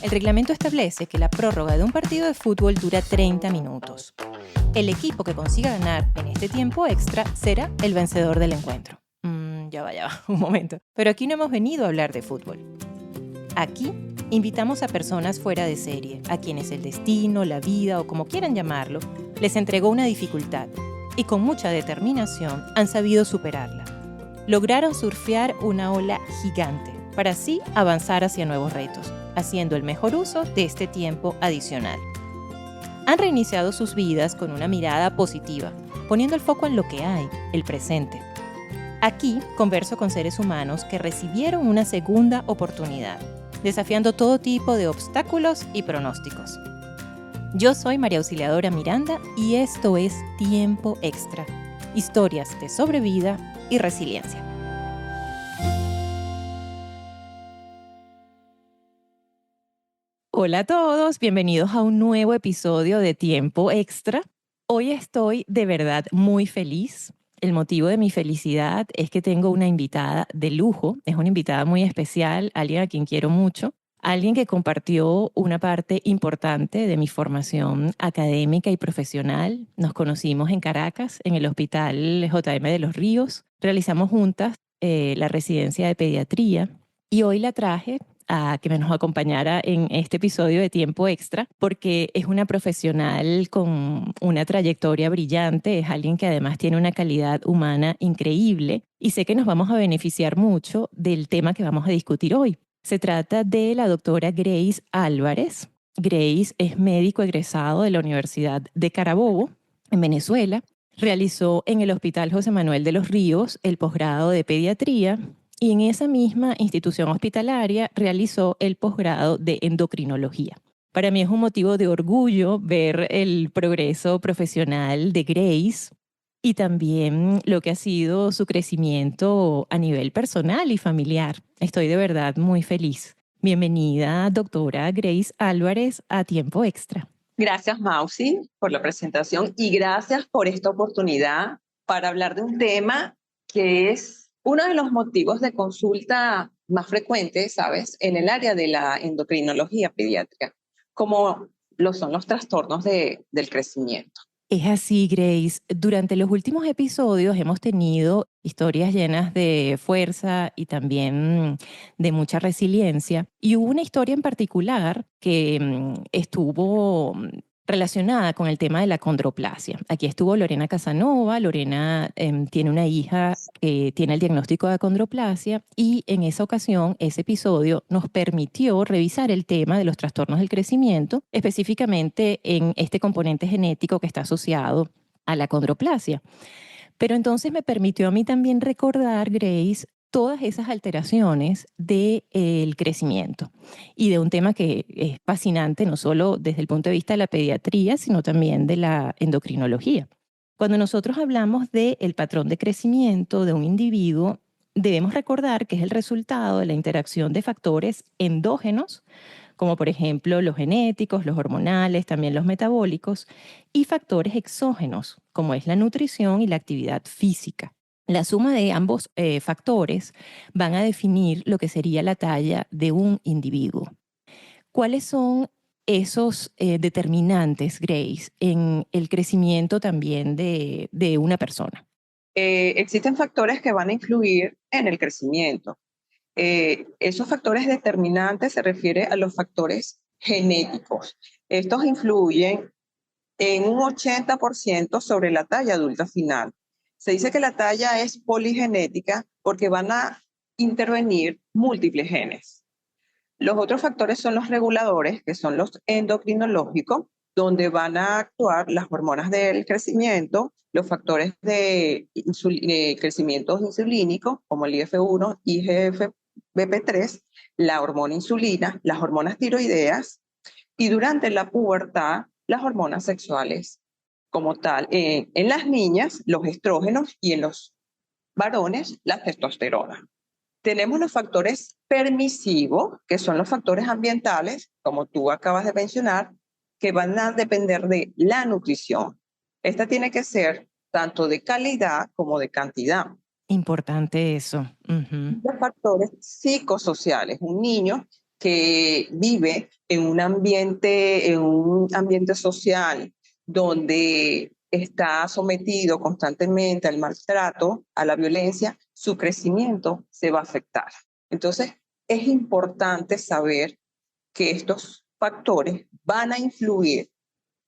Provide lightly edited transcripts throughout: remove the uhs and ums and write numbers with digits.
El reglamento establece que la prórroga de un partido de fútbol dura 30 minutos. El equipo que consiga ganar en este tiempo extra será el vencedor del encuentro. Ya va, un momento. Pero aquí no hemos venido a hablar de fútbol. Aquí invitamos a personas fuera de serie, a quienes el destino, la vida o como quieran llamarlo, les entregó una dificultad y con mucha determinación han sabido superarla. Lograron surfear una ola gigante para así avanzar hacia nuevos retos, haciendo el mejor uso de este tiempo adicional. Han reiniciado sus vidas con una mirada positiva, poniendo el foco en lo que hay, el presente. Aquí converso con seres humanos que recibieron una segunda oportunidad, desafiando todo tipo de obstáculos y pronósticos. Yo soy María Auxiliadora Miranda y esto es Tiempo Extra, historias de sobrevida y resiliencia. Hola a todos, bienvenidos a un nuevo episodio de Tiempo Extra. Hoy estoy de verdad muy feliz. El motivo de mi felicidad es que tengo una invitada de lujo, es una invitada muy especial, alguien a quien quiero mucho, alguien que compartió una parte importante de mi formación académica y profesional. Nos conocimos en Caracas, en el Hospital JM de los Ríos. Realizamos juntas la residencia de pediatría y hoy la traje a que nos acompañara en este episodio de Tiempo Extra, porque es una profesional con una trayectoria brillante, es alguien que además tiene una calidad humana increíble y sé que nos vamos a beneficiar mucho del tema que vamos a discutir hoy. Se trata de la doctora Grace Álvarez. Grace es médico egresado de la Universidad de Carabobo, en Venezuela. Realizó en el Hospital José Manuel de los Ríos el posgrado de pediatría y en esa misma institución hospitalaria realizó el posgrado de endocrinología. Para mí es un motivo de orgullo ver el progreso profesional de Grace y también lo que ha sido su crecimiento a nivel personal y familiar. Estoy de verdad muy feliz. Bienvenida, doctora Grace Álvarez, a Tiempo Extra. Gracias, Mausi, por la presentación y gracias por esta oportunidad para hablar de un tema que es uno de los motivos de consulta más frecuentes, ¿sabes?, en el área de la endocrinología pediátrica, como lo son los trastornos del crecimiento. Es así, Grace. Durante los últimos episodios hemos tenido historias llenas de fuerza y también de mucha resiliencia. Y hubo una historia en particular que estuvo relacionada con el tema de la condroplasia. Aquí estuvo Lorena Casanova. Lorena tiene una hija que tiene el diagnóstico de acondroplasia y en esa ocasión, ese episodio nos permitió revisar el tema de los trastornos del crecimiento, específicamente en este componente genético que está asociado a la acondroplasia. Pero entonces me permitió a mí también recordar, Grace, todas esas alteraciones del crecimiento y de un tema que es fascinante no solo desde el punto de vista de la pediatría, sino también de la endocrinología. Cuando nosotros hablamos del patrón de crecimiento de un individuo, debemos recordar que es el resultado de la interacción de factores endógenos, como por ejemplo los genéticos, los hormonales, también los metabólicos, y factores exógenos, como es la nutrición y la actividad física. La suma de ambos factores van a definir lo que sería la talla de un individuo. ¿Cuáles son esos determinantes, Grace, en el crecimiento también de una persona? Existen factores que van a influir en el crecimiento. Esos factores determinantes se refiere a los factores genéticos. Estos influyen en un 80% sobre la talla adulta final. Se dice que la talla es poligenética porque van a intervenir múltiples genes. Los otros factores son los reguladores, que son los endocrinológicos, donde van a actuar las hormonas del crecimiento, los factores de crecimiento insulínico, como el IF-1, IGF-BP3, la hormona insulina, las hormonas tiroideas, y durante la pubertad, las hormonas sexuales como tal. En las niñas, los estrógenos y en los varones, la testosterona. Tenemos los factores permisivos, que son los factores ambientales, como tú acabas de mencionar, que van a depender de la nutrición. Esta tiene que ser tanto de calidad como de cantidad. Importante eso. Uh-huh. Los factores psicosociales. Un niño que vive en un ambiente social donde está sometido constantemente al maltrato, a la violencia, su crecimiento se va a afectar. Entonces, es importante saber que estos factores van a influir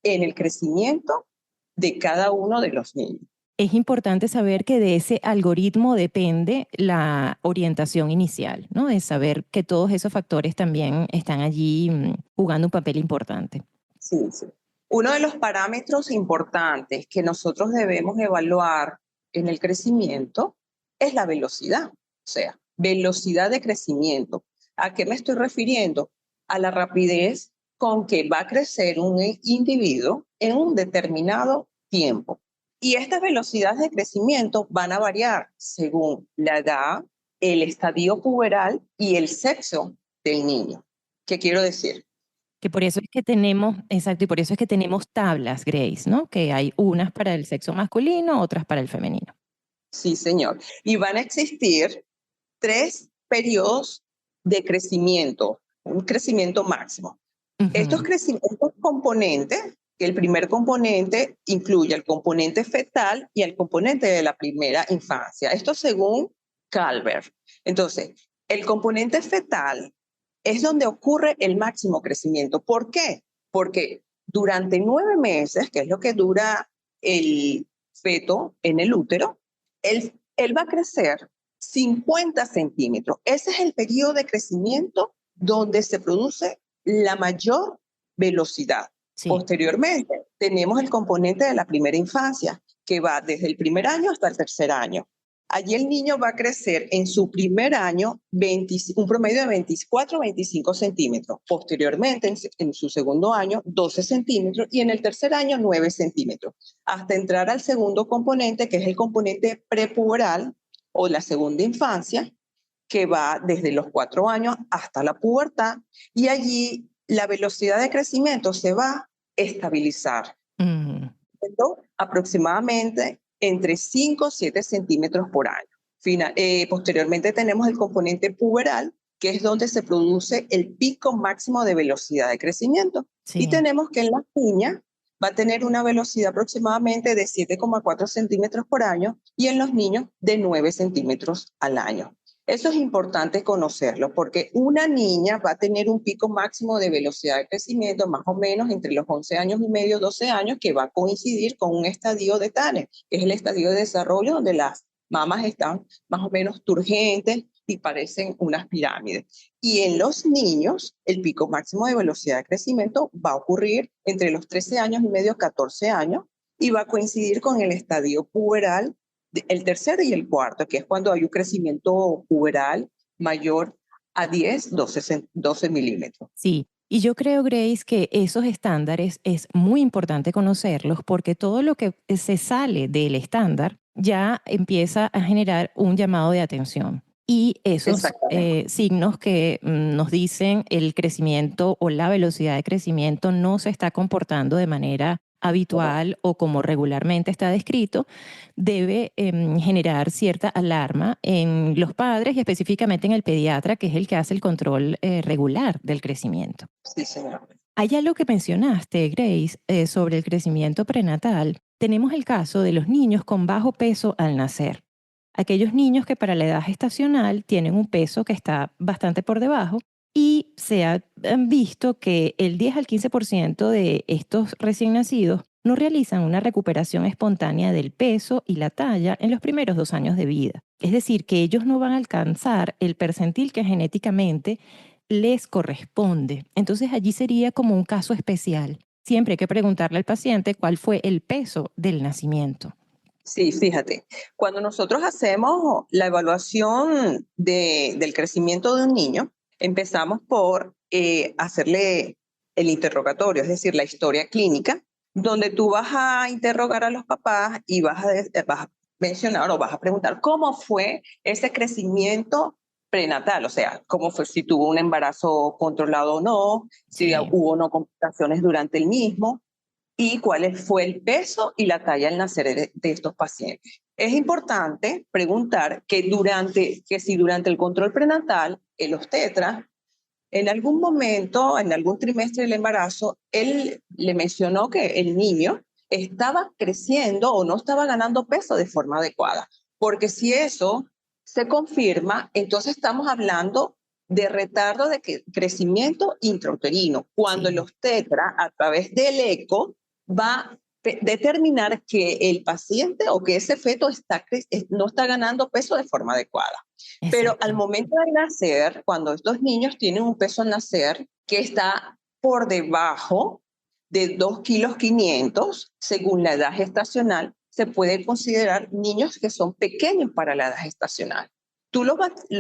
en el crecimiento de cada uno de los niños. Es importante saber que de ese algoritmo depende la orientación inicial, ¿no? De saber que todos esos factores también están allí jugando un papel importante. Sí, sí. Uno de los parámetros importantes que nosotros debemos evaluar en el crecimiento es la velocidad, o sea, velocidad de crecimiento. ¿A qué me estoy refiriendo? A la rapidez con que va a crecer un individuo en un determinado tiempo. Y estas velocidades de crecimiento van a variar según la edad, el estadio puberal y el sexo del niño. ¿Qué quiero decir? Que por eso es que tenemos, exacto, y por eso es que tenemos tablas, Grace, ¿no? Que hay unas para el sexo masculino, otras para el femenino. Sí, señor. Y van a existir 3 periodos de crecimiento, un crecimiento máximo. Estos, Ujú. estos componentes, el primer componente incluye el componente fetal y el componente de la primera infancia. Esto según Calvert. Entonces, el componente fetal es donde ocurre el máximo crecimiento. ¿Por qué? Porque durante 9 meses, que es lo que dura el feto en el útero, él va a crecer 50 centímetros. Ese es el periodo de crecimiento donde se produce la mayor velocidad. Sí. Posteriormente, tenemos el componente de la primera infancia, que va desde el primer año hasta el tercer año. Allí el niño va a crecer en su primer año un promedio de 24 o 25 centímetros. Posteriormente, en su segundo año, 12 centímetros y en el tercer año, 9 centímetros. Hasta entrar al segundo componente, que es el componente prepuberal o la segunda infancia, que va desde los 4 años hasta la pubertad y allí la velocidad de crecimiento se va a estabilizar. Mm. Aproximadamente entre 5 o 7 centímetros por año. Posteriormente tenemos el componente puberal, que es donde se produce el pico máximo de velocidad de crecimiento. Y Sí. tenemos que en la niña va a tener una velocidad aproximadamente de 7,4 centímetros por año y en los niños de 9 centímetros al año. Eso es importante conocerlo porque una niña va a tener un pico máximo de velocidad de crecimiento más o menos entre los 11 años y medio, 12 años, que va a coincidir con un estadio de TANE, que es el estadio de desarrollo donde las mamas están más o menos turgentes y parecen unas pirámides. Y en los niños, el pico máximo de velocidad de crecimiento va a ocurrir entre los 13 años y medio, 14 años, y va a coincidir con el estadio puberal el tercero y el cuarto, que es cuando hay un crecimiento puberal mayor a 10, 12 milímetros. Sí, y yo creo, Grace, que esos estándares es muy importante conocerlos porque todo lo que se sale del estándar ya empieza a generar un llamado de atención. Y esos Exactamente. signos que nos dicen el crecimiento o la velocidad de crecimiento no se está comportando de manera habitual o como regularmente está descrito, debe generar cierta alarma en los padres y específicamente en el pediatra, que es el que hace el control regular del crecimiento. Sí, señor. Hay algo que mencionaste, Grace, sobre el crecimiento prenatal. Tenemos el caso de los niños con bajo peso al nacer. Aquellos niños que para la edad gestacional tienen un peso que está bastante por debajo y se ha visto que el 10 al 15% de estos recién nacidos no realizan una recuperación espontánea del peso y la talla en los primeros 2 años de vida. Es decir, que ellos no van a alcanzar el percentil que genéticamente les corresponde. Entonces allí sería como un caso especial. Siempre hay que preguntarle al paciente cuál fue el peso del nacimiento. Sí, fíjate, cuando nosotros hacemos la evaluación del crecimiento de un niño, empezamos por hacerle el interrogatorio, es decir, la historia clínica, donde tú vas a interrogar a los papás y vas a mencionar o vas a preguntar cómo fue ese crecimiento prenatal, o sea, cómo fue, si tuvo un embarazo controlado o no, si Sí. hubo o no complicaciones durante el mismo y cuál fue el peso y la talla al nacer de estos pacientes. Es importante preguntar que si durante el control prenatal el obstetra En algún momento, en algún trimestre del embarazo, él le mencionó que el niño estaba creciendo o no estaba ganando peso de forma adecuada. Porque si eso se confirma, entonces estamos hablando de retardo de crecimiento intrauterino, cuando el Sí, obstetra, a través del eco, va a determinar que el paciente o que ese feto no está ganando peso de forma adecuada. Pero al exacto. momento de nacer, cuando estos niños tienen un peso al nacer que está por debajo de 2,5 kilos, según la edad gestacional, se puede considerar niños que son pequeños para la edad gestacional.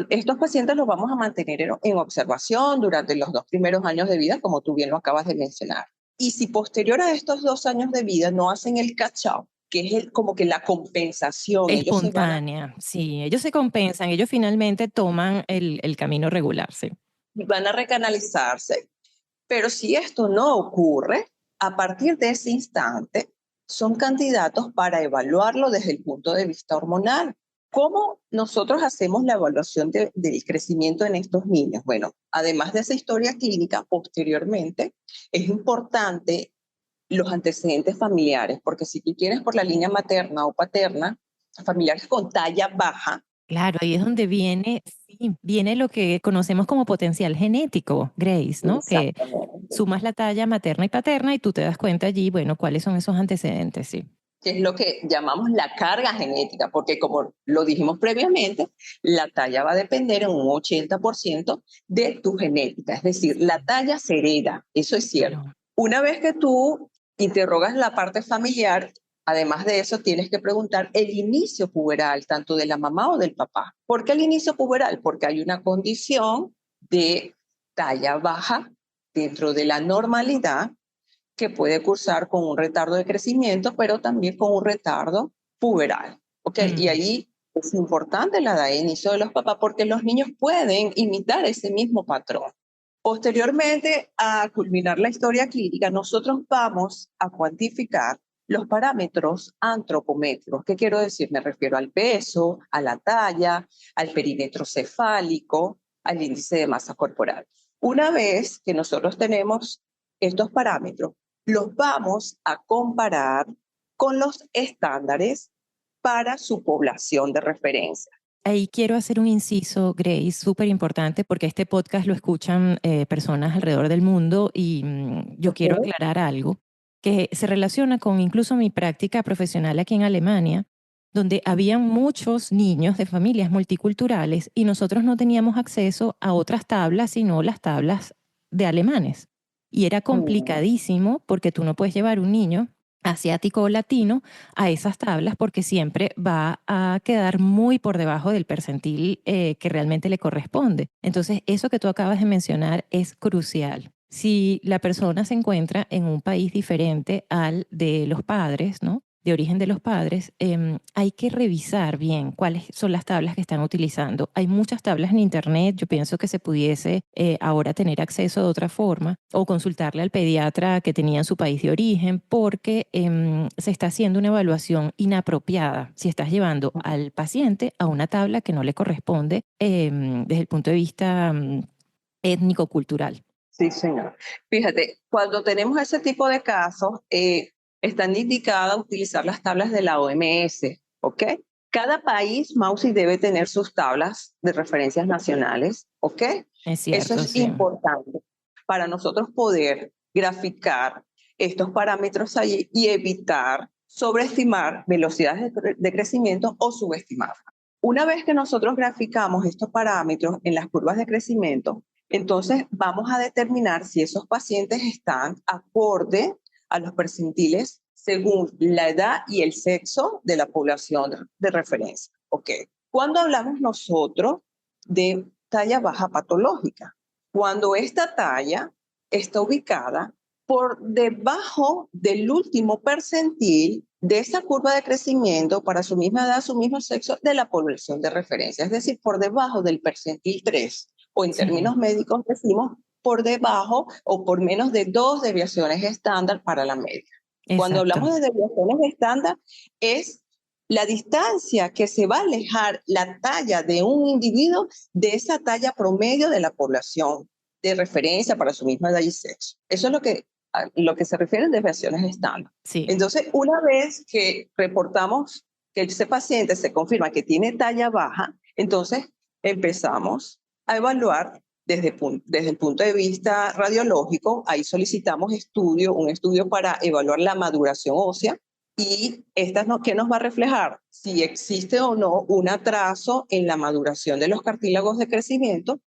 Estos pacientes los vamos a mantener en observación durante los 2 primeros años de vida, como tú bien lo acabas de mencionar. Y si posterior a estos 2 años de vida no hacen el catch-up, que es como que la compensación, ellos se Espontánea, sí, ellos se compensan, ellos finalmente toman el camino regular, sí. van a recanalizarse. Pero si esto no ocurre, a partir de ese instante, son candidatos para evaluarlo desde el punto de vista hormonal. ¿Cómo nosotros hacemos la evaluación del crecimiento en estos niños? Bueno, además de esa historia clínica, posteriormente es importante los antecedentes familiares, porque si tú tienes por la línea materna o paterna, familiares con talla baja. Claro, ahí es donde viene, sí, viene lo que conocemos como potencial genético, Grace, ¿no? Que Exactamente. sumas la talla materna y paterna y tú te das cuenta allí, bueno, cuáles son esos antecedentes, sí. Que es lo que llamamos la carga genética, porque como lo dijimos previamente, la talla va a depender en un 80% de tu genética, es decir, la talla se hereda, eso es cierto. Claro. Una vez que tú interrogas la parte familiar, además de eso tienes que preguntar el inicio puberal, tanto de la mamá o del papá. ¿Por qué el inicio puberal? Porque hay una condición de talla baja dentro de la normalidad que puede cursar con un retardo de crecimiento, pero también con un retardo puberal. ¿Okay? Y Mm. ahí es importante la edad de inicio de los papás porque los niños pueden imitar ese mismo patrón. Posteriormente a culminar la historia clínica, nosotros vamos a cuantificar los parámetros antropométricos. ¿Qué quiero decir? Me refiero al peso, a la talla, al perímetro cefálico, al índice de masa corporal. Una vez que nosotros tenemos estos parámetros, los vamos a comparar con los estándares para su población de referencia. Ahí quiero hacer un inciso, Grace, súper importante, porque este podcast lo escuchan personas alrededor del mundo y yo quiero ¿Okay? aclarar algo que se relaciona con incluso mi práctica profesional aquí en Alemania, donde había muchos niños de familias multiculturales y nosotros no teníamos acceso a otras tablas, sino las tablas de alemanes. Y era Mm. complicadísimo porque tú no puedes llevar un niño asiático o latino a esas tablas porque siempre va a quedar muy por debajo del percentil que realmente le corresponde. Entonces, eso que tú acabas de mencionar es crucial. Si la persona se encuentra en un país diferente al de los padres, ¿no? De origen de los padres, hay que revisar bien cuáles son las tablas que están utilizando. Hay muchas tablas en Internet, yo pienso que se pudiese ahora tener acceso de otra forma o consultarle al pediatra que tenía en su país de origen porque se está haciendo una evaluación inapropiada si estás llevando al paciente a una tabla que no le corresponde desde el punto de vista étnico-cultural. Sí, señor. Fíjate, cuando tenemos ese tipo de casos, están indicadas utilizar las tablas de la OMS, ¿ok? Cada país, Mausi, debe tener sus tablas de referencias nacionales, ¿ok? Es Eso cierto, es sí. importante para nosotros poder graficar estos parámetros allí y evitar sobreestimar velocidades de crecimiento o subestimarlas. Una vez que nosotros graficamos estos parámetros en las curvas de crecimiento, entonces vamos a determinar si esos pacientes están acorde a los percentiles según la edad y el sexo de la población de referencia. Ok. Cuando hablamos nosotros de talla baja patológica, cuando esta talla está ubicada por debajo del último percentil de esa curva de crecimiento para su misma edad, su mismo sexo de la población de referencia, es decir, por debajo del percentil 3 o en Sí, términos médicos decimos por debajo o por menos de 2 desviaciones estándar para la media. Cuando exacto. hablamos de desviaciones estándar es la distancia que se va a alejar la talla de un individuo de esa talla promedio de la población de referencia para su misma edad y sexo. Eso es a lo que se refiere a desviaciones estándar. Sí. Entonces, una vez que reportamos que ese paciente se confirma que tiene talla baja, entonces empezamos a evaluar desde el punto de vista radiológico. Ahí solicitamos un estudio para evaluar la maduración ósea, y ¿qué nos va a reflejar? Si existe o no un atraso en la maduración de los cartílagos de crecimiento.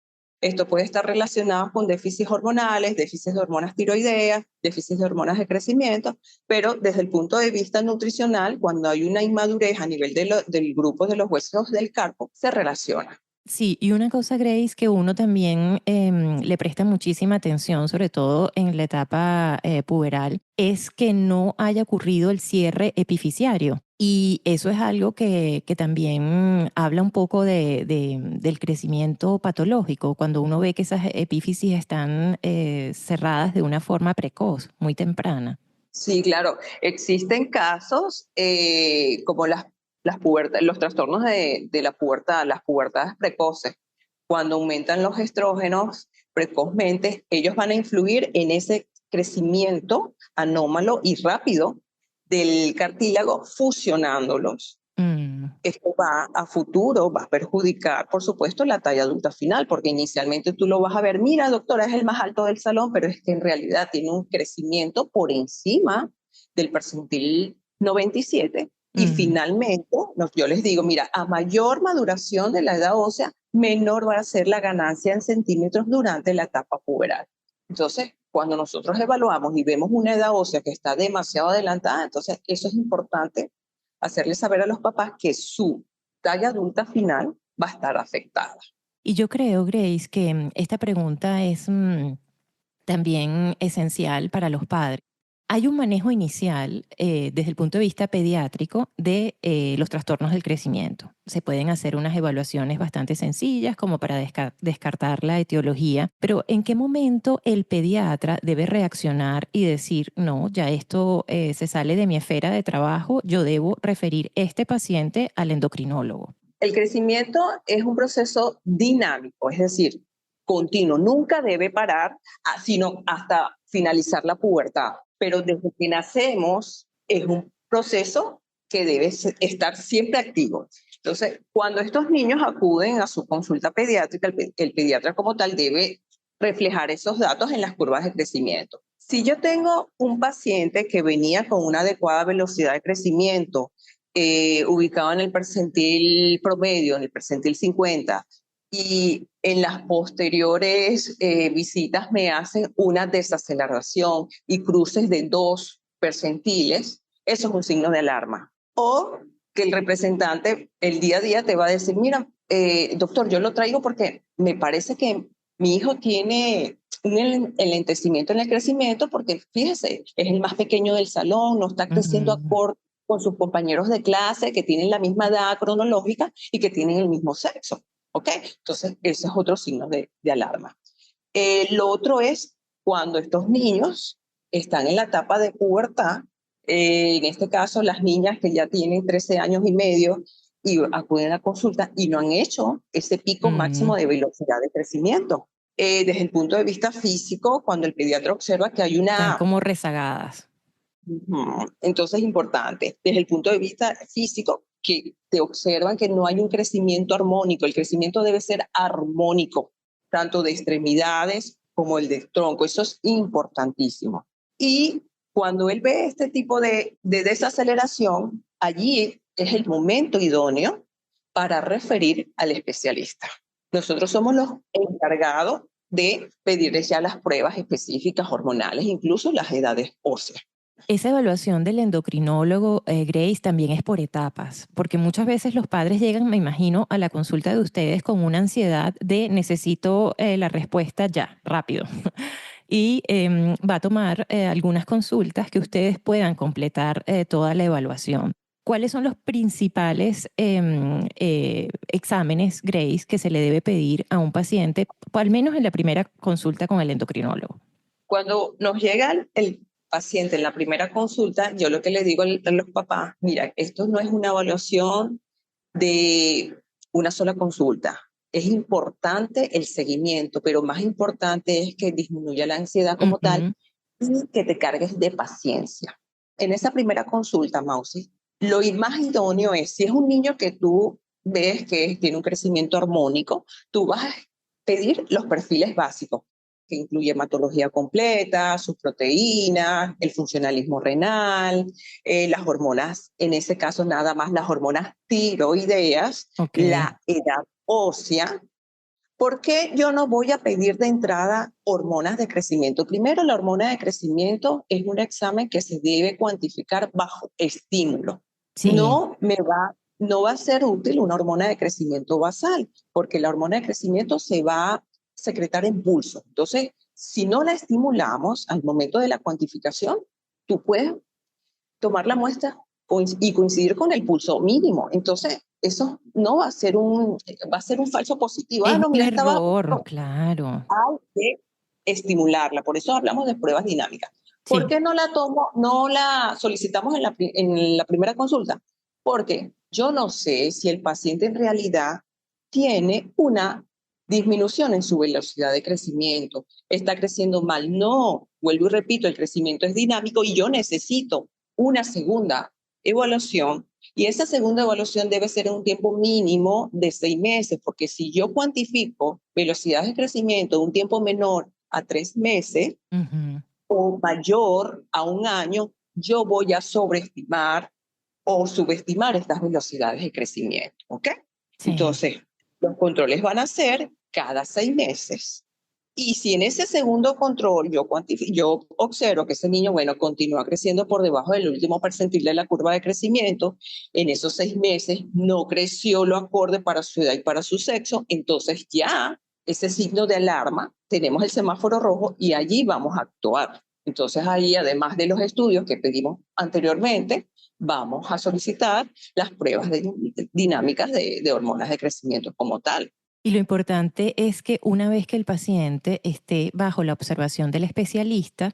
Esto puede estar relacionado con déficits hormonales, déficits de hormonas tiroideas, déficits de hormonas de crecimiento, pero desde el punto de vista nutricional, cuando hay una inmadurez a nivel del grupo de los huesos del carpo, se relaciona. Sí, y una cosa, Grace, que uno también le presta muchísima atención, sobre todo en la etapa puberal, es que no haya ocurrido el cierre epifisiario. Y eso es algo que también habla un poco del crecimiento patológico, cuando uno ve que esas epífisis están cerradas de una forma precoz, muy temprana. Sí, claro. Existen casos como los trastornos de la pubertad, las pubertades precoces. Cuando aumentan los estrógenos precozmente, ellos van a influir en ese crecimiento anómalo y rápido del cartílago, fusionándolos. Mm. Esto a futuro va a perjudicar, por supuesto, la talla adulta final, porque inicialmente tú lo vas a ver, mira, doctora, es el más alto del salón, pero es que en realidad tiene un crecimiento por encima del percentil 97. Y finalmente, yo les digo, mira, a mayor maduración de la edad ósea, menor va a ser la ganancia en centímetros durante la etapa puberal. Entonces, cuando nosotros evaluamos y vemos una edad ósea que está demasiado adelantada, entonces eso es importante hacerle saber a los papás que su talla adulta final va a estar afectada. Y yo creo, Grace, que esta pregunta es también esencial para los padres. Hay un manejo inicial desde el punto de vista pediátrico de los trastornos del crecimiento. Se pueden hacer unas evaluaciones bastante sencillas como para descartar la etiología, pero ¿en qué momento el pediatra debe reaccionar y decir, no, ya esto se sale de mi esfera de trabajo, yo debo referir este paciente al endocrinólogo? El crecimiento es un proceso dinámico, es decir, continuo, nunca debe parar, sino hasta finalizar la pubertad. Pero desde que nacemos es un proceso que debe estar siempre activo. Entonces, cuando estos niños acuden a su consulta pediátrica, el pediatra como tal debe reflejar esos datos en las curvas de crecimiento. Si yo tengo un paciente que venía con una adecuada velocidad de crecimiento, ubicado en el percentil promedio, en el percentil 50, y en las posteriores visitas me hacen una desaceleración y cruces de 2 percentiles, eso es un signo de alarma. O que el representante el día a día te va a decir, mira, doctor, yo lo traigo porque me parece que mi hijo tiene un enlentecimiento en el crecimiento, porque fíjese, es el más pequeño del salón, no está creciendo acorde con sus compañeros de clase que tienen la misma edad cronológica y que tienen el mismo sexo. ¿Ok? Entonces, ese es otro signo de alarma. Lo otro es cuando estos niños están en la etapa de pubertad, en este caso las niñas que ya tienen 13 años y medio y acuden a consulta y no han hecho ese pico máximo de velocidad de crecimiento. Desde el punto de vista físico, cuando el pediatra observa que hay Están una... como rezagadas. Entonces, es importante, desde el punto de vista físico, que te observan que no hay un crecimiento armónico. El crecimiento debe ser armónico, tanto de extremidades como el de tronco. Eso es importantísimo. Y cuando él ve este tipo de desaceleración, allí es el momento idóneo para referir al especialista. Nosotros somos los encargados de pedirles ya las pruebas específicas hormonales, incluso las edades óseas. Esa evaluación del endocrinólogo, Grace, también es por etapas, porque muchas veces los padres llegan, me imagino, a la consulta de ustedes con una ansiedad de necesito la respuesta ya, rápido. Y va a tomar algunas consultas que ustedes puedan completar toda la evaluación. ¿Cuáles son los principales exámenes, Grace, que se le debe pedir a un paciente, al menos en la primera consulta con el endocrinólogo? Cuando nos llega el paciente en la primera consulta, yo lo que le digo a los papás, mira, esto no es una evaluación de una sola consulta. es importante el seguimiento, pero más importante es que disminuya la ansiedad como tal Ujú. y que te cargues de paciencia. En esa primera consulta, Mausi, lo más idóneo es, si es un niño que tú ves que tiene un crecimiento armónico, tú vas a pedir los perfiles básicos, que incluye hematología completa, sus proteínas, el funcionalismo renal, las hormonas, en ese caso nada más las hormonas tiroideas, Ok, la edad ósea. ¿Por qué yo no voy a pedir de entrada hormonas de crecimiento? Primero, la hormona de crecimiento es un examen que se debe cuantificar bajo estímulo. sí, No va a ser útil una hormona de crecimiento basal, porque la hormona de crecimiento se va a secretar en pulso. Entonces, si no la estimulamos al momento de la cuantificación, tú puedes tomar la muestra y coincidir con el pulso mínimo. Entonces, eso no va a ser un falso positivo. Ah, es no, un mira, estaba. error, No, claro, hay que estimularla. Por eso hablamos de pruebas dinámicas. ¿Por sí, qué no la solicitamos en la primera consulta? Porque yo no sé si el paciente en realidad tiene una disminución en su velocidad de crecimiento, está creciendo mal. No, vuelvo y repito, el crecimiento es dinámico y yo necesito una segunda evaluación y esa segunda evaluación debe ser en un tiempo mínimo de 6 meses, porque si yo cuantifico velocidades de crecimiento de un tiempo menor a 3 meses ujú, o mayor a un año, yo voy a sobreestimar o subestimar estas velocidades de crecimiento. ¿Ok? sí. Entonces, los controles van a ser cada 6 meses. Y si en ese segundo control yo observo que ese niño, bueno, continúa creciendo por debajo del último percentil de la curva de crecimiento, en esos 6 meses no creció lo acorde para su edad y para su sexo, entonces ya ese signo de alarma, tenemos el semáforo rojo y allí vamos a actuar. Entonces ahí, además de los estudios que pedimos anteriormente, vamos a solicitar las pruebas dinámicas de hormonas de crecimiento como tal. Y lo importante es que una vez que el paciente esté bajo la observación del especialista,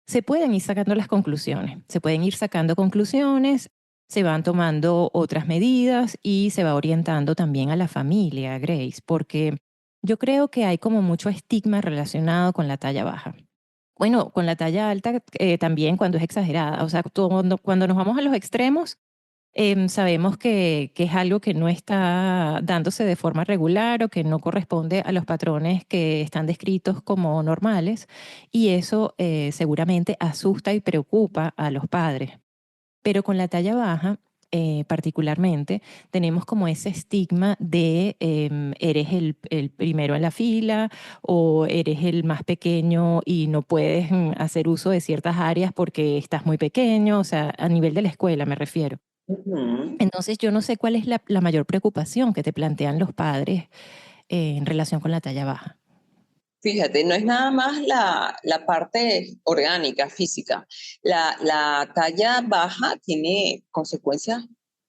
se pueden ir sacando las conclusiones. Se pueden ir sacando conclusiones, se van tomando otras medidas y se va orientando también a la familia, Grace, porque yo creo que hay como mucho estigma relacionado con la talla baja. Bueno, con la talla alta también cuando es exagerada. O sea, cuando nos vamos a los extremos, sabemos que es algo que no está dándose de forma regular o que no corresponde a los patrones que están descritos como normales y eso seguramente asusta y preocupa a los padres. Pero con la talla baja, particularmente, tenemos como ese estigma de eres el primero en la fila o eres el más pequeño y no puedes hacer uso de ciertas áreas porque estás muy pequeño, o sea, a nivel de la escuela me refiero. Ujú. Entonces, yo no sé cuál es la mayor preocupación que te plantean los padres en relación con la talla baja. Fíjate, no es nada más la parte orgánica, física. La talla baja tiene consecuencias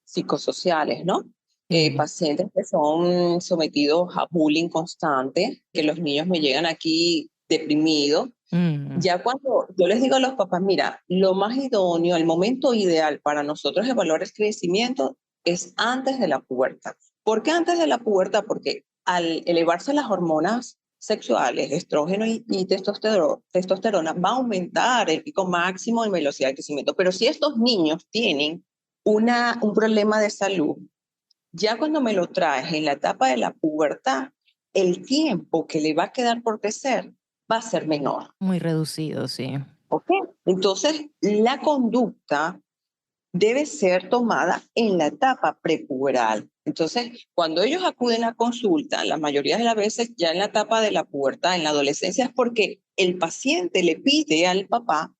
psicosociales, ¿no? Sí. Pacientes que son sometidos a bullying constante, que los niños me llegan aquí deprimidos. Mm, Ya cuando yo les digo a los papás, mira, lo más idóneo, el momento ideal para nosotros evaluar el crecimiento es antes de la pubertad. ¿Por qué antes de la pubertad? Porque al elevarse las hormonas sexuales, estrógeno y testosterona, va a aumentar el pico máximo en velocidad de crecimiento. Pero si estos niños tienen un problema de salud, ya cuando me lo traes en la etapa de la pubertad, el tiempo que le va a quedar por crecer va a ser menor. muy reducido, sí. ¿Ok? Entonces, la conducta debe ser tomada en la etapa prepuberal. Entonces, cuando ellos acuden a consulta, la mayoría de las veces ya en la etapa de la pubertad, en la adolescencia, es porque el paciente le pide al papá,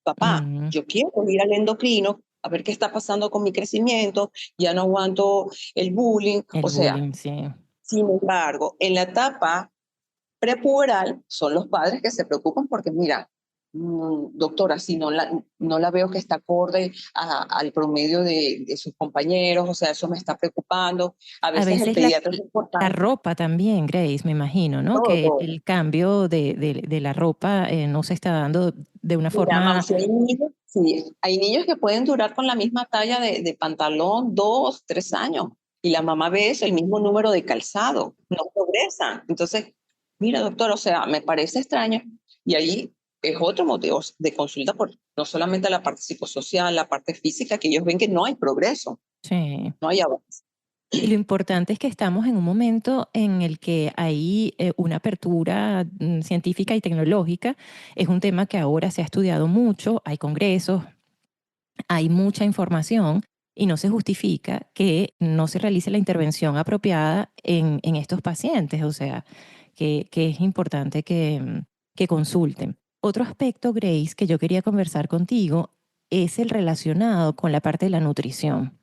Mm, yo quiero ir al endocrino a ver qué está pasando con mi crecimiento, ya no aguanto el bullying. O el sea, bullying, sí. sin embargo, en la etapa prepuberal son los padres que se preocupan porque, mira, doctora, si no la veo que está acorde al promedio de sus compañeros, o sea, eso me está preocupando. A A veces el veces pediatra es la importante, ropa también, Grace, me imagino, ¿no? Que todo. el cambio de la ropa no se está dando de una Mira, forma. Mausi, sí, hay niños que pueden durar con la misma talla de pantalón 2, 3 años Y la mamá ve eso, el mismo número de calzado, no progresan. Entonces, mira, doctor, o sea, me parece extraño. Y ahí es otro motivo de consulta, por no solamente la parte psicosocial, la parte física, que ellos ven que no hay progreso, Sí. no hay avance. Y lo importante es que estamos en un momento en el que hay una apertura científica y tecnológica. Es un tema que ahora se ha estudiado mucho, hay congresos, hay mucha información y no se justifica que no se realice la intervención apropiada en estos pacientes. O sea, que es importante que consulten. Otro aspecto, Grace, que yo quería conversar contigo es el relacionado con la parte de la nutrición.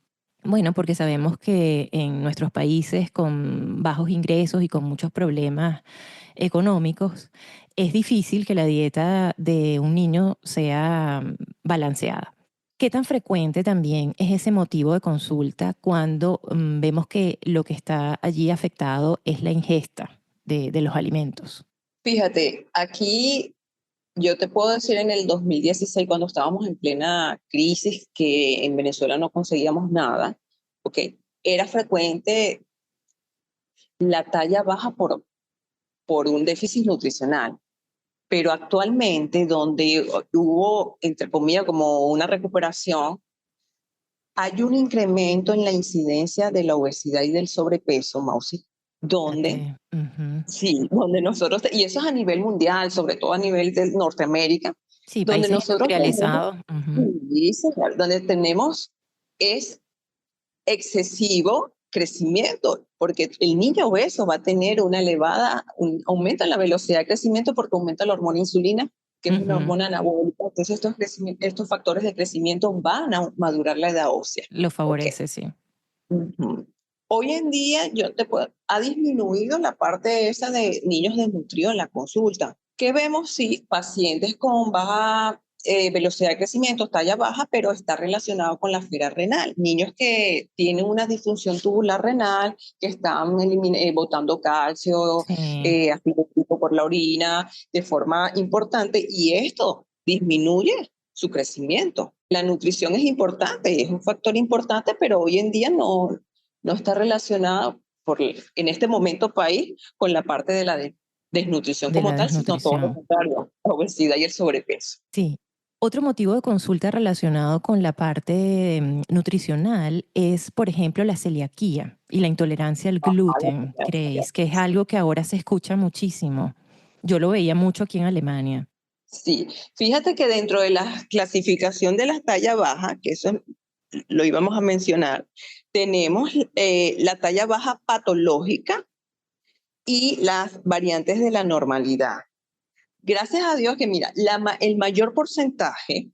Bueno, porque sabemos que en nuestros países con bajos ingresos y con muchos problemas económicos, es difícil que la dieta de un niño sea balanceada. ¿Qué tan frecuente también es ese motivo de consulta cuando vemos que lo que está allí afectado es la ingesta de los alimentos? Fíjate, aquí yo te puedo decir en el 2016, cuando estábamos en plena crisis, que en Venezuela no conseguíamos nada, ok, era frecuente la talla baja por un déficit nutricional. Pero actualmente, donde hubo, entre comillas, como una recuperación, hay un incremento en la incidencia de la obesidad y del sobrepeso, Mausi, donde, Fíjate, ujú. sí, donde nosotros, y eso es a nivel mundial, sobre todo a nivel de Norteamérica, Sí, donde países nosotros tenemos, industrializados. Ujú. sí, señor, donde tenemos es excesivo crecimiento, porque el niño obeso va a tener una elevada, un aumento en la velocidad de crecimiento porque aumenta la hormona insulina, que es una Ujú. hormona anabólica. Entonces estos factores de crecimiento van a madurar la edad ósea. Lo Ok. favorece, sí. Ujú. Hoy en día ha disminuido la parte esa de niños desnutridos en la consulta. ¿Qué vemos? Sí, pacientes con baja velocidad de crecimiento, talla baja, pero está relacionado con la esfera renal. Niños que tienen una disfunción tubular renal, que están botando calcio, Sí. ácido úrico por la orina de forma importante, y esto disminuye su crecimiento. La nutrición es importante, es un factor importante, pero hoy en día no está relacionado en este momento país con la parte de la desnutrición De como la tal, sino todo lo desnutrición. contrario, la obesidad y el sobrepeso. Sí. Otro motivo de consulta relacionado con la parte nutricional es, por ejemplo, la celiaquía y la intolerancia al gluten, Grace, que es algo que ahora se escucha muchísimo. Yo lo veía mucho aquí en Alemania. Sí, fíjate que dentro de la clasificación de las tallas bajas, que eso lo íbamos a mencionar, tenemos la talla baja patológica y las variantes de la normalidad. Gracias a Dios que mira, el mayor porcentaje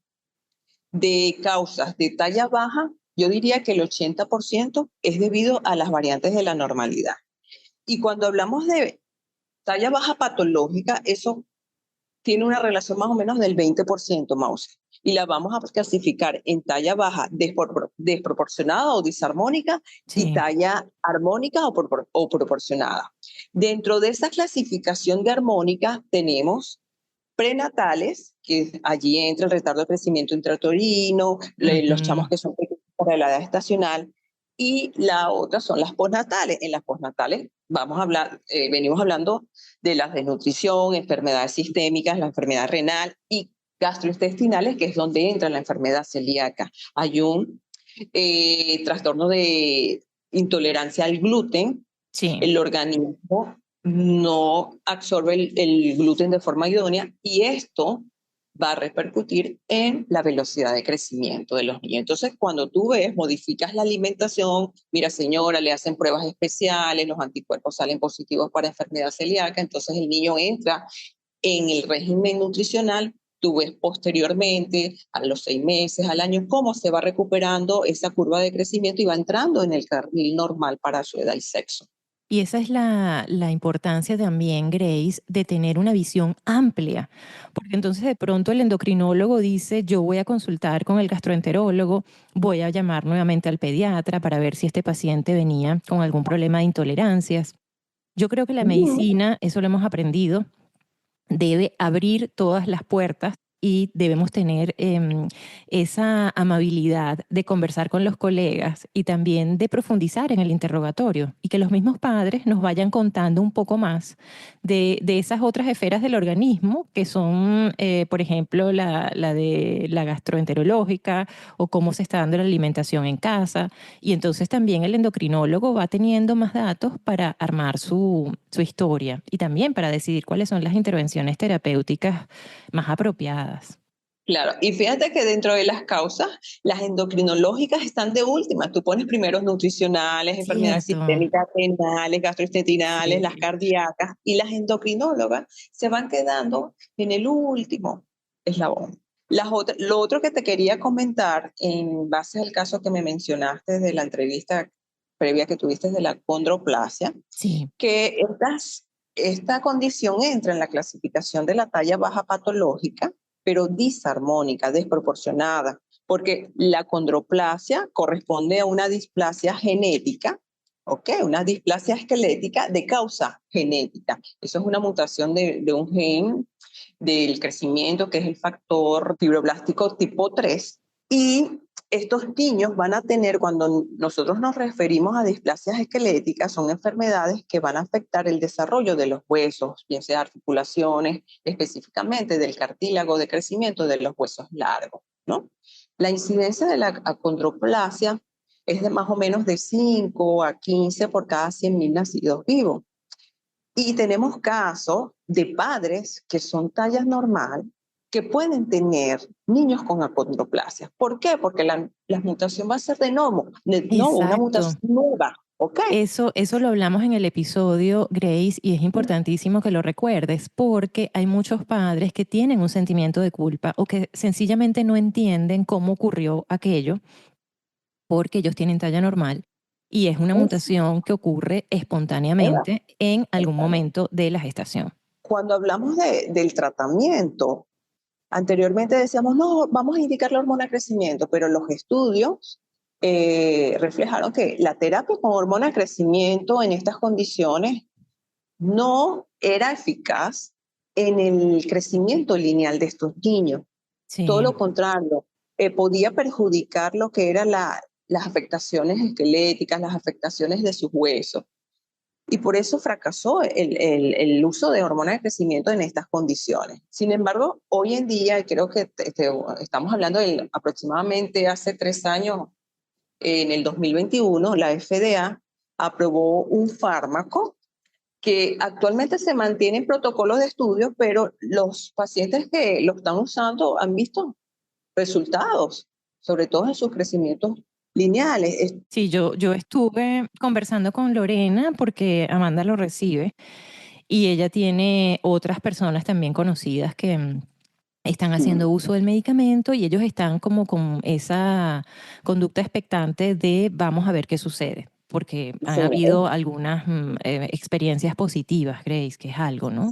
de causas de talla baja, yo diría que el 80% es debido a las variantes de la normalidad. Y cuando hablamos de talla baja patológica, eso tiene una relación más o menos del 20%, Mouse. Y la vamos a clasificar en talla baja desproporcionada o disarmónica y Sí. talla armónica o proporcionada. Dentro de esa clasificación de armónica tenemos prenatales, que allí entra el retardo de crecimiento intrauterino, los chamos Ujú. que son pequeños para la edad estacional, y la otra son las postnatales. En las postnatales venimos hablando de la desnutrición, enfermedades sistémicas, la enfermedad renal y gastrointestinales, que es donde entra la enfermedad celíaca. Hay un trastorno de intolerancia al gluten. Sí. El organismo no absorbe el gluten de forma idónea y esto va a repercutir en la velocidad de crecimiento de los niños. Entonces, cuando tú modificas la alimentación, mira señora, le hacen pruebas especiales, los anticuerpos salen positivos para enfermedad celíaca, entonces el niño entra en el régimen nutricional. Tú ves posteriormente, a los 6 meses, al año, cómo se va recuperando esa curva de crecimiento y va entrando en el carril normal para su edad y sexo. Y esa es la importancia también, Grace, de tener una visión amplia, porque entonces de pronto el endocrinólogo dice, yo voy a consultar con el gastroenterólogo, voy a llamar nuevamente al pediatra para ver si este paciente venía con algún problema de intolerancias. Yo creo que la Mm. medicina, eso lo hemos aprendido, debe abrir todas las puertas y debemos tener esa amabilidad de conversar con los colegas y también de profundizar en el interrogatorio y que los mismos padres nos vayan contando un poco más de esas otras esferas del organismo que son, por ejemplo, la de la gastroenterológica o cómo se está dando la alimentación en casa. Y entonces también el endocrinólogo va teniendo más datos para armar su historia y también para decidir cuáles son las intervenciones terapéuticas más apropiadas. Claro, y fíjate que dentro de las causas, las endocrinológicas están de última. Tú pones primeros nutricionales, enfermedades Cierto, sistémicas, renales, gastrointestinales, las sí, cardíacas, y las endocrinólogas se van quedando en el último eslabón. Lo otro que te quería comentar, en base al caso que me mencionaste de la entrevista previa que tuviste de la condroplasia, sí, que esta condición entra en la clasificación de la talla baja patológica, pero disarmónica, desproporcionada, porque la condroplasia corresponde a una displasia genética, ¿ok? Una displasia esquelética de causa genética. Eso es una mutación de un gen del crecimiento, que es el factor fibroblástico tipo 3. Y estos niños van a tener, cuando nosotros nos referimos a displasias esqueléticas, son enfermedades que van a afectar el desarrollo de los huesos, bien sea articulaciones, específicamente del cartílago de crecimiento de los huesos largos, ¿no? La incidencia de la acondroplasia es de más o menos de 5 a 15 por cada 100.000 nacidos vivos. Y tenemos casos de padres que son tallas normal, que pueden tener niños con acondroplasia. ¿Por qué? Porque la mutación va a ser de nuevo, una exacto. mutación nueva, ¿ok? Eso lo hablamos en el episodio, Grace, y es importantísimo que lo recuerdes porque hay muchos padres que tienen un sentimiento de culpa o que sencillamente no entienden cómo ocurrió aquello porque ellos tienen talla normal y es una Es, mutación que ocurre ¿verdad? espontáneamente en algún momento de la gestación. Cuando hablamos del tratamiento, anteriormente decíamos, no, vamos a indicar la hormona de crecimiento, pero los estudios reflejaron que la terapia con hormona de crecimiento en estas condiciones no era eficaz en el crecimiento lineal de estos niños. Todo Sí, lo contrario, podía perjudicar lo que eran las afectaciones esqueléticas, las afectaciones de sus huesos. Y por eso fracasó el uso de hormonas de crecimiento en estas condiciones. Sin embargo, hoy en día, creo que estamos hablando de aproximadamente hace 3 años, en el 2021, la FDA aprobó un fármaco que actualmente se mantiene en protocolos de estudio, pero los pacientes que lo están usando han visto resultados, sobre todo en sus crecimientos lineales. sí, yo estuve conversando con Lorena porque Amanda lo recibe y ella tiene otras personas también conocidas que están haciendo uso del medicamento y ellos están como con esa conducta expectante de vamos a ver qué sucede, porque han habido algunas experiencias positivas, Grace, que es algo, ¿no?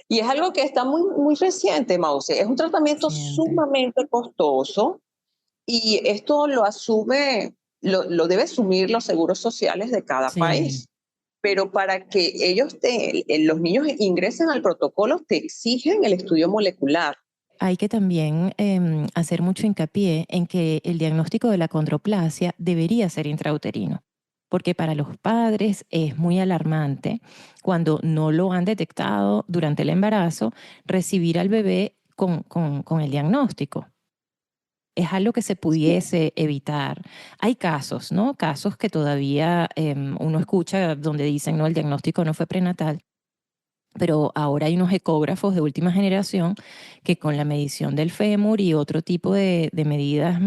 Y es algo que está muy, muy reciente, Mause. Es un tratamiento Siente. sumamente costoso y esto lo debe asumir los seguros sociales de cada Sí. país. Pero para que los niños ingresen al protocolo, te exigen el estudio molecular. Hay que también hacer mucho hincapié en que el diagnóstico de la condroplasia debería ser intrauterino, porque para los padres es muy alarmante cuando no lo han detectado durante el embarazo, recibir al bebé con el diagnóstico. Es algo que se pudiese evitar. Hay casos, ¿no? Casos que todavía uno escucha donde dicen, no, el diagnóstico no fue prenatal, pero ahora hay unos ecógrafos de última generación que con la medición del fémur y otro tipo de medidas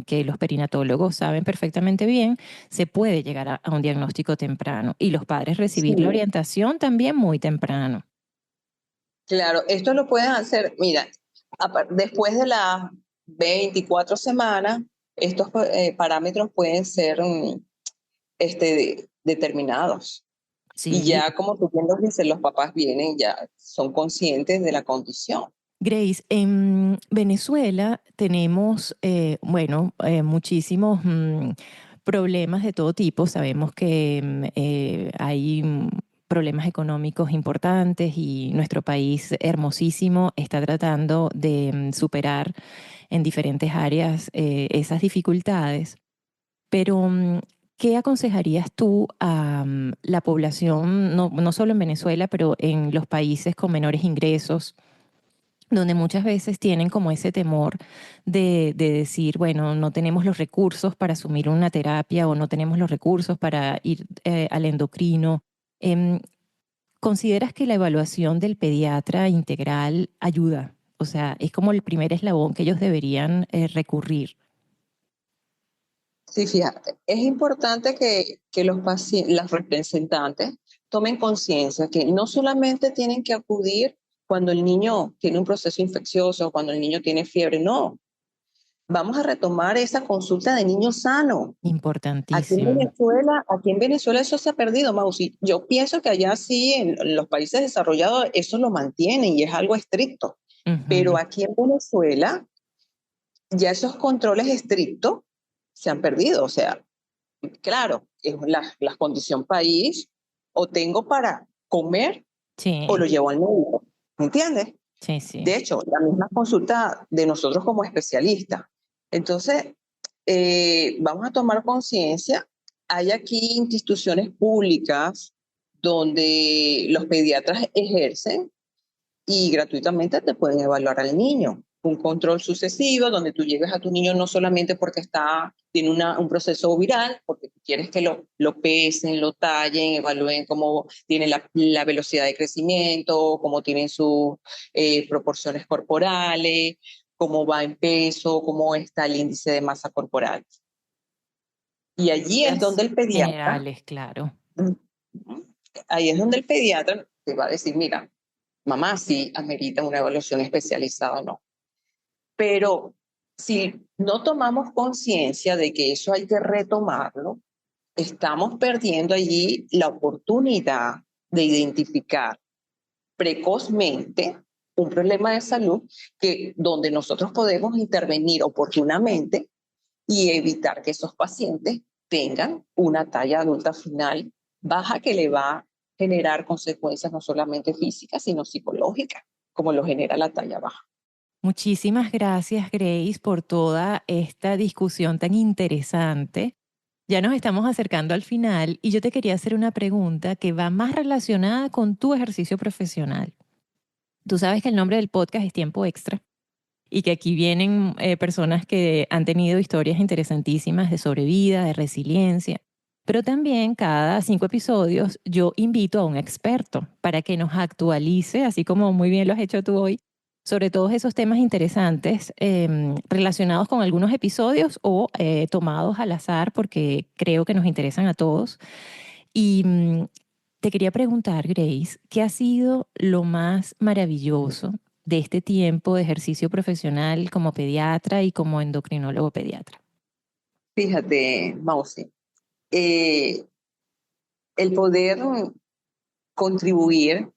que los perinatólogos saben perfectamente bien, se puede llegar a un diagnóstico temprano y los padres Sí, recibir la orientación también muy temprano. claro, esto lo pueden hacer, mira, después de las 24 semanas, estos parámetros pueden ser determinados. Y Sí, ya, como tú bien lo dices, los papás vienen, ya son conscientes de la condición. Grace, en Venezuela tenemos, bueno, muchísimos problemas de todo tipo. Sabemos que hay problemas económicos importantes y nuestro país hermosísimo está tratando de superar en diferentes áreas esas dificultades. Pero, ¿qué aconsejarías tú a la población, no solo en Venezuela, pero en los países con menores ingresos, donde muchas veces tienen como ese temor de decir, bueno, no tenemos los recursos para asumir una terapia o no tenemos los recursos para ir al endocrino? Em, ¿Consideras que la evaluación del pediatra integral ayuda? O sea, es como el primer eslabón que ellos deberían recurrir. Sí, fíjate, es importante que los pacientes, los representantes tomen conciencia que no solamente tienen que acudir cuando el niño tiene un proceso infeccioso, cuando el niño tiene fiebre, no. Vamos a retomar esa consulta de niño sano. Importantísimo. Aquí en Venezuela eso se ha perdido, Mausi. Yo pienso que allá sí, en los países desarrollados, eso lo mantienen y es algo estricto. Pero Ujú. aquí en Venezuela, ya esos controles estrictos se han perdido. O sea, claro, es la condición país, o tengo para comer o Sí, lo llevo al médico. ¿Me entiendes? sí, sí. De hecho, la misma consulta de nosotros como especialistas. Entonces, vamos a tomar conciencia. Hay aquí instituciones públicas donde los pediatras ejercen y gratuitamente te pueden evaluar al niño. Un control sucesivo donde tú lleves a tu niño no solamente porque tiene un proceso viral, porque tú quieres que lo pesen, lo tallen, evalúen cómo tiene la velocidad de crecimiento, cómo tienen sus proporciones corporales, cómo va en peso, cómo está el índice de masa corporal. Y allí es donde Medidas el pediatra, generales, claro. ahí es donde el pediatra te va a decir, mira, mamá, sí amerita una evaluación especializada o no. Pero si no tomamos conciencia de que eso hay que retomarlo, estamos perdiendo allí la oportunidad de identificar precozmente un problema de salud donde nosotros podemos intervenir oportunamente y evitar que esos pacientes tengan una talla adulta final baja que le va a generar consecuencias no solamente físicas, sino psicológicas, como lo genera la talla baja. Muchísimas gracias, Grace, por toda esta discusión tan interesante. Ya nos estamos acercando al final y yo te quería hacer una pregunta que va más relacionada con tu ejercicio profesional. Tú sabes que el nombre del podcast es Tiempo Extra y que aquí vienen personas que han tenido historias interesantísimas de sobrevida, de resiliencia. Pero también cada 5 episodios yo invito a un experto para que nos actualice, así como muy bien lo has hecho tú hoy, sobre todos esos temas interesantes relacionados con algunos episodios o tomados al azar porque creo que nos interesan a todos. Y te quería preguntar, Grace, ¿qué ha sido lo más maravilloso de este tiempo de ejercicio profesional como pediatra y como endocrinólogo pediatra? Fíjate, Mausi, eh, el poder contribuir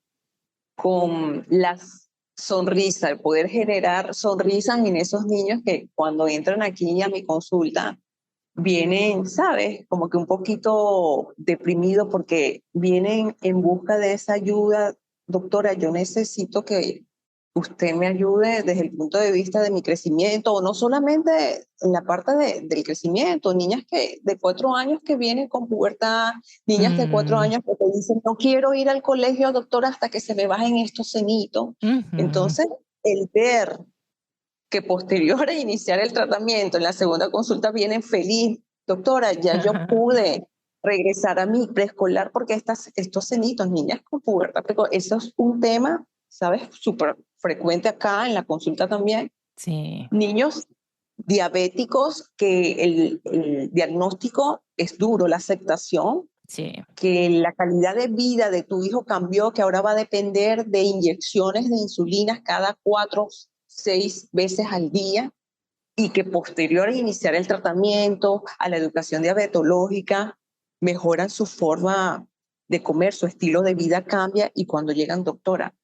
con las sonrisas, el poder generar sonrisas en esos niños que cuando entran aquí a mi consulta vienen, ¿sabes? Como que un poquito deprimidos porque vienen en busca de esa ayuda. Doctora, yo necesito que usted me ayude desde el punto de vista de mi crecimiento, o no solamente en la parte del crecimiento, niñas de 4 años que vienen con pubertad, niñas de cuatro Mm, años que te dicen, no quiero ir al colegio, doctora, hasta que se me bajen estos cenitos. ujú. Entonces, el ver que posterior a iniciar el tratamiento, en la segunda consulta vienen feliz. Doctora, ya yo pude regresar a mi preescolar porque estos cenitos, niñas con pubertad precoz, eso es un tema, ¿sabes? Súper frecuente acá en la consulta también. Sí, Niños diabéticos que el diagnóstico es duro, la aceptación, sí, que la calidad de vida de tu hijo cambió, que ahora va a depender de inyecciones de insulinas cada 4, 6 veces al día, y que posterior a iniciar el tratamiento, a la educación diabetológica, mejoran su forma de comer, su estilo de vida cambia, y cuando llegan, doctora,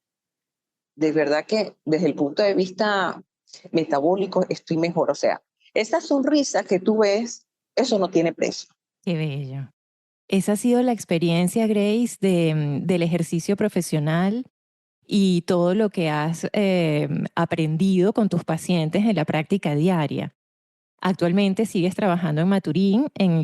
de verdad que desde el punto de vista metabólico estoy mejor. O sea, esa sonrisa que tú ves, eso no tiene precio. qué bello. Esa ha sido la experiencia, Grace, del ejercicio profesional y todo lo que has aprendido con tus pacientes en la práctica diaria. Actualmente sigues trabajando en Maturín, en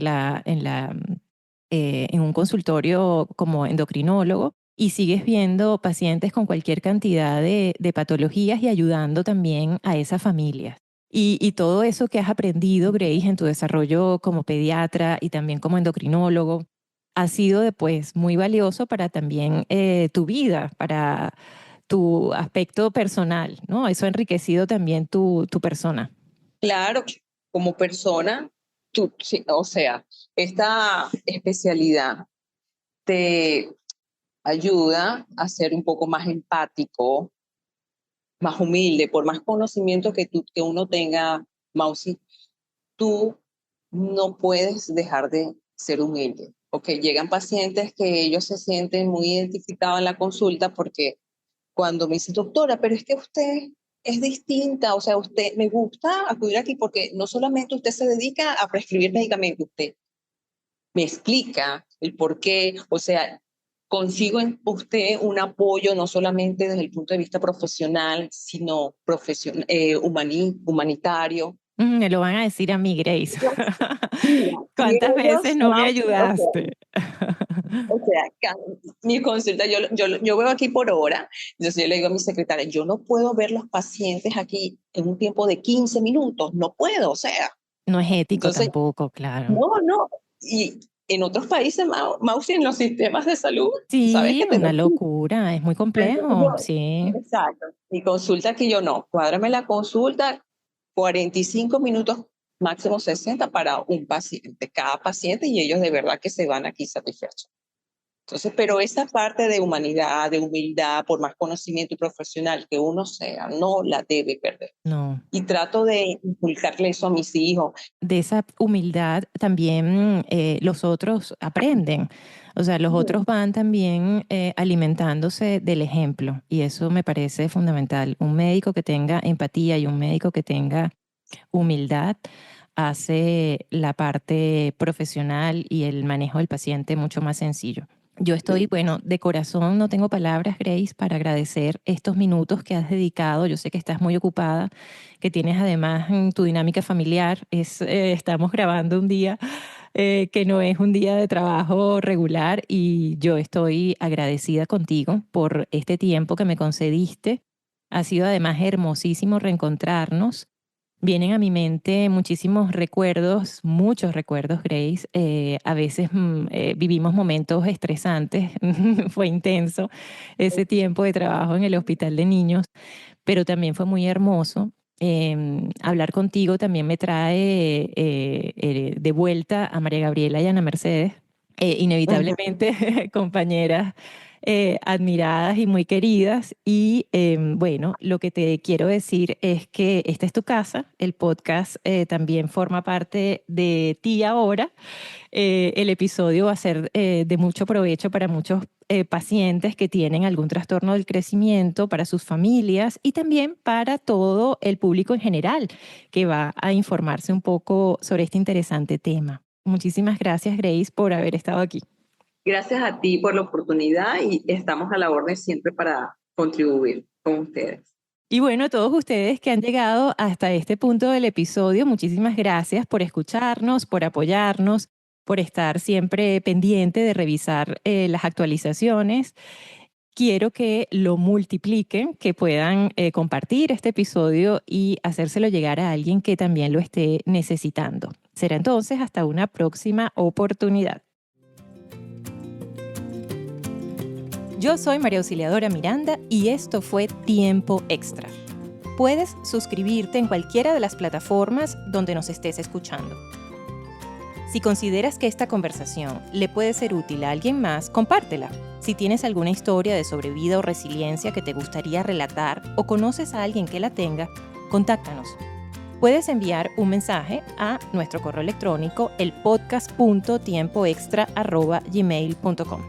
un consultorio como endocrinólogo, y sigues viendo pacientes con cualquier cantidad de patologías y ayudando también a esas familias. Y todo eso que has aprendido, Grace, en tu desarrollo como pediatra y también como endocrinólogo, ha sido después muy valioso para también tu vida, para tu aspecto personal, ¿no? Eso ha enriquecido también tu persona. Claro, como persona, tú, sí, o sea, esta especialidad te ayuda a ser un poco más empático, más humilde, por más conocimiento que uno tenga, Mausi, tú no puedes dejar de ser humilde. Ok, llegan pacientes que ellos se sienten muy identificados en la consulta porque cuando me dice, doctora, pero es que usted es distinta, o sea, usted me gusta acudir aquí porque no solamente usted se dedica a prescribir medicamentos, usted me explica el por qué, o sea, consigo en usted un apoyo no solamente desde el punto de vista profesional, sino humanitario. Me lo van a decir a mí, Grace. Mira, y ¿Cuántas veces ellos, no me o sea, ayudaste? o sea, mi consulta, yo veo aquí por hora, entonces yo le digo a mi secretaria, yo no puedo ver los pacientes aquí en un tiempo de 15 minutos, no puedo, o sea, No es ético entonces, tampoco, claro. no, y en otros países, Mausi, en los sistemas de salud, sabes Sí, que una tenemos. locura, es muy Entonces complejo, sí. exacto, mi consulta aquí yo no, cuádrame la consulta, 45 minutos, máximo 60 para un paciente, cada paciente, y ellos de verdad que se van aquí satisfechos. Entonces, pero esa parte de humanidad, de humildad, por más conocimiento y profesional que uno sea, no la debe perder. No. Y trato de inculcarle eso a mis hijos. De esa humildad también los otros aprenden. O sea, los otros van también alimentándose del ejemplo y eso me parece fundamental. Un médico que tenga empatía y un médico que tenga humildad hace la parte profesional y el manejo del paciente mucho más sencillo. Yo estoy, bueno, de corazón no tengo palabras, Grace, para agradecer estos minutos que has dedicado. Yo sé que estás muy ocupada, que tienes además tu dinámica familiar. Estamos grabando un día que no es un día de trabajo regular y yo estoy agradecida contigo por este tiempo que me concediste. Ha sido además hermosísimo reencontrarnos. Vienen a mi mente muchísimos recuerdos, muchos recuerdos, Grace. A veces vivimos momentos estresantes, fue intenso ese tiempo de trabajo en el hospital de niños, pero también fue muy hermoso. Hablar contigo también me trae de vuelta a María Gabriela y Ana Mercedes, inevitablemente compañeras admiradas y muy queridas. Y bueno, lo que te quiero decir es que esta es tu casa, el podcast también forma parte de ti ahora. El episodio va a ser de mucho provecho para muchos pacientes que tienen algún trastorno del crecimiento, para sus familias y también para todo el público en general que va a informarse un poco sobre este interesante tema. Muchísimas gracias, Grace, por haber estado aquí. Gracias a ti por la oportunidad y estamos a la orden siempre para contribuir con ustedes. Y bueno, a todos ustedes que han llegado hasta este punto del episodio, muchísimas gracias por escucharnos, por apoyarnos, por estar siempre pendiente de revisar las actualizaciones. Quiero que lo multipliquen, que puedan compartir este episodio y hacérselo llegar a alguien que también lo esté necesitando. Será entonces hasta una próxima oportunidad. Yo soy María Auxiliadora Miranda y esto fue Tiempo Extra. Puedes suscribirte en cualquiera de las plataformas donde nos estés escuchando. Si consideras que esta conversación le puede ser útil a alguien más, compártela. Si tienes alguna historia de sobrevida o resiliencia que te gustaría relatar o conoces a alguien que la tenga, contáctanos. Puedes enviar un mensaje a nuestro correo electrónico elpodcast.tiempoextra@gmail.com.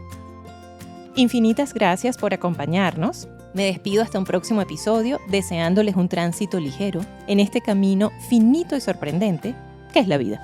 Infinitas gracias por acompañarnos. Me despido hasta un próximo episodio deseándoles un tránsito ligero en este camino finito y sorprendente que es la vida.